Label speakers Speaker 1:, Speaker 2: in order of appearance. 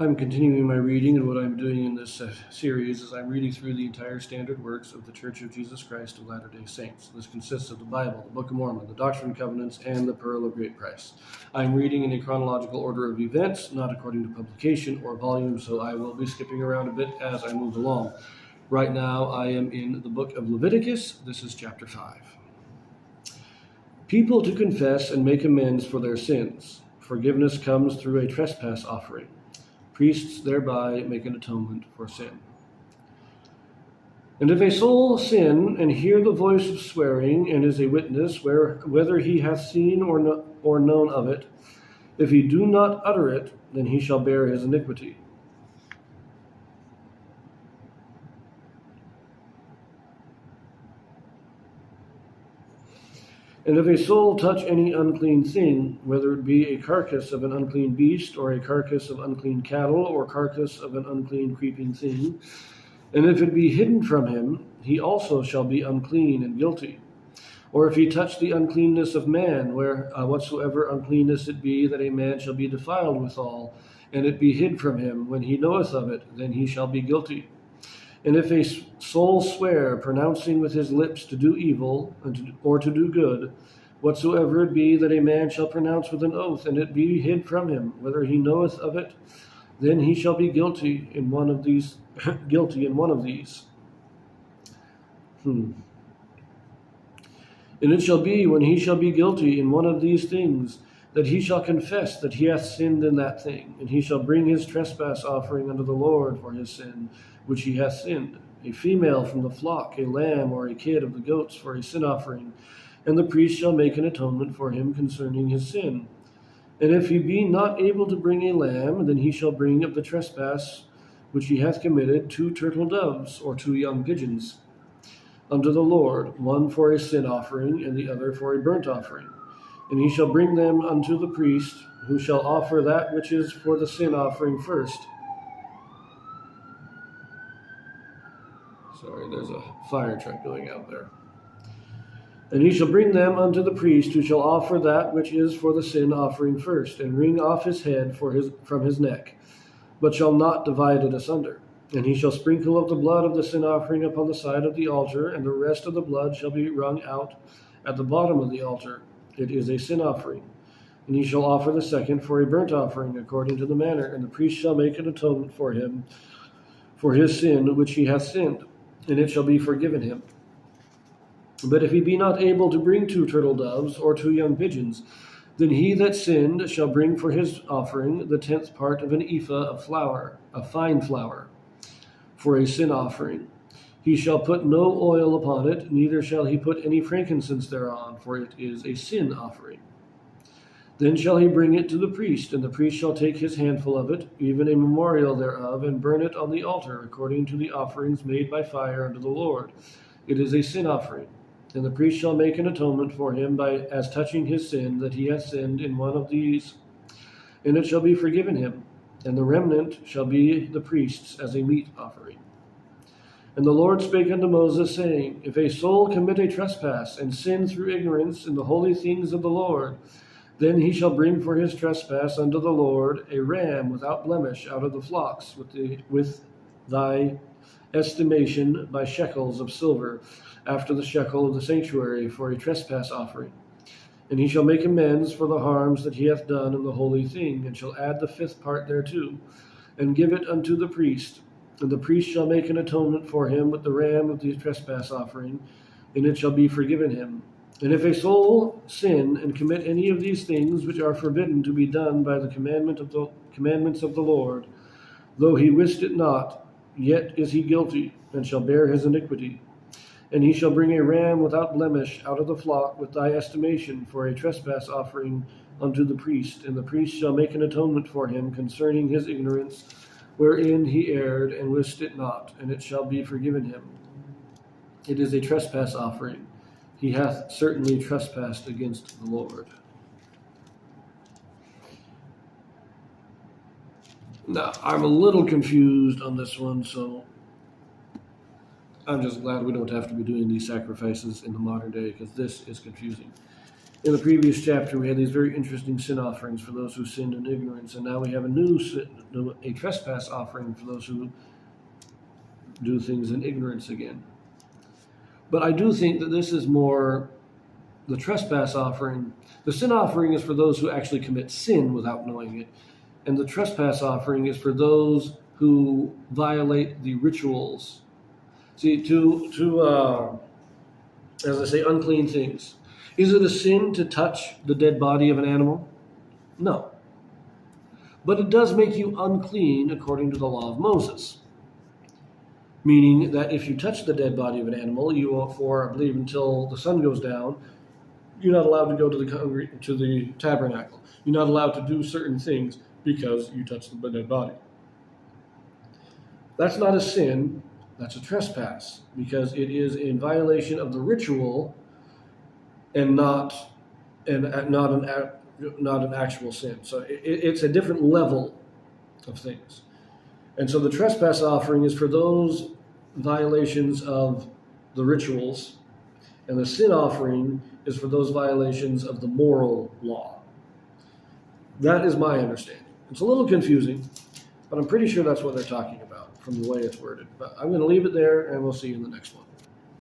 Speaker 1: I'm continuing my reading, and what I'm doing in this series is I'm reading through the entire standard works of the Church of Jesus Christ of Latter-day Saints. This consists of the Bible, the Book of Mormon, the Doctrine and Covenants, and the Pearl of Great Price. I'm reading in a chronological order of events, not according to publication or volume, so I will be skipping around a bit as I move along. Right now I am in the book of Leviticus. This is chapter 5. People to confess and make amends for their sins. Forgiveness comes through a trespass offering. Priests thereby make an atonement for sin. And if a soul sin and hear the voice of swearing and is a witness, whether he hath seen or known of it, if he do not utter it, then he shall bear his iniquity. And if a soul touch any unclean thing, whether it be a carcass of an unclean beast, or a carcass of unclean cattle, or carcass of an unclean creeping thing, and if it be hidden from him, he also shall be unclean and guilty. Or if he touch the uncleanness of man, whatsoever uncleanness it be, that a man shall be defiled withal, and it be hid from him, when he knoweth of it, then he shall be guilty. And if a soul swear, pronouncing with his lips to do evil, or to do good, whatsoever it be that a man shall pronounce with an oath, and it be hid from him, whether he knoweth of it, then he shall be guilty in one of these. And it shall be, when he shall be guilty in one of these things, that he shall confess that he hath sinned in that thing, and he shall bring his trespass offering unto the Lord for his sin, which he hath sinned, a female from the flock, a lamb or a kid of the goats for a sin offering, and the priest shall make an atonement for him concerning his sin. And if he be not able to bring a lamb, then he shall bring of the trespass which he hath committed 2 turtle doves, or 2 young pigeons, unto the Lord, one for a sin offering, and the other for a burnt offering. And he shall bring them unto the priest, who shall offer that which is for the sin offering first. Sorry, there's a fire truck going out there. And he shall bring them unto the priest, who shall offer that which is for the sin offering first, and wring off his head from his neck, but shall not divide it asunder. And he shall sprinkle of the blood of the sin offering upon the side of the altar, and the rest of the blood shall be wrung out at the bottom of the altar. It is a sin offering. And he shall offer the second for a burnt offering, according to the manner, and the priest shall make an atonement for him for his sin which he hath sinned, and it shall be forgiven him. But if he be not able to bring 2 turtle doves or 2 young pigeons, then he that sinned shall bring for his offering the 10th part of an ephah of flour, of fine flour, for a sin offering. He shall put no oil upon it, neither shall he put any frankincense thereon, for it is a sin offering. Then shall he bring it to the priest, and the priest shall take his handful of it, even a memorial thereof, and burn it on the altar, according to the offerings made by fire unto the Lord. It is a sin offering. And the priest shall make an atonement for him as touching his sin, that he hath sinned in one of these, and it shall be forgiven him. And the remnant shall be the priest's as a meat offering. And the Lord spake unto Moses, saying, If a soul commit a trespass, and sin through ignorance in the holy things of the Lord, then he shall bring for his trespass unto the Lord a ram without blemish out of the flocks, with thy estimation by shekels of silver, after the shekel of the sanctuary, for a trespass offering. And he shall make amends for the harms that he hath done in the holy thing, and shall add the 5th part thereto, and give it unto the priest. And the priest shall make an atonement for him with the ram of the trespass offering, and it shall be forgiven him. And if a soul sin and commit any of these things which are forbidden to be done by the commandments of the Lord, though he wist it not, yet is he guilty, and shall bear his iniquity. And he shall bring a ram without blemish out of the flock with thy estimation for a trespass offering unto the priest. And the priest shall make an atonement for him concerning his ignorance, wherein he erred and wist it not, and it shall be forgiven him. It is a trespass offering. He hath certainly trespassed against the Lord. Now, I'm a little confused on this one, so I'm just glad we don't have to be doing these sacrifices in the modern day, because this is confusing. In the previous chapter, we had these very interesting sin offerings for those who sinned in ignorance, and now we have a trespass offering for those who do things in ignorance again. But I do think that this is more the trespass offering. The sin offering is for those who actually commit sin without knowing it, and the trespass offering is for those who violate the rituals. See, as I say, unclean things. Is it a sin to touch the dead body of an animal? No. But it does make you unclean according to the law of Moses. Meaning that if you touch the dead body of an animal, you will, I believe, until the sun goes down, you're not allowed to go to the tabernacle. You're not allowed to do certain things because you touched the dead body. That's not a sin, that's a trespass, because it is in violation of the ritual and not an actual sin. So it's a different level of things. And so the trespass offering is for those violations of the rituals, and the sin offering is for those violations of the moral law. That is my understanding. It's a little confusing, but I'm pretty sure that's what they're talking about from the way it's worded. But I'm going to leave it there, and we'll see you in the next one.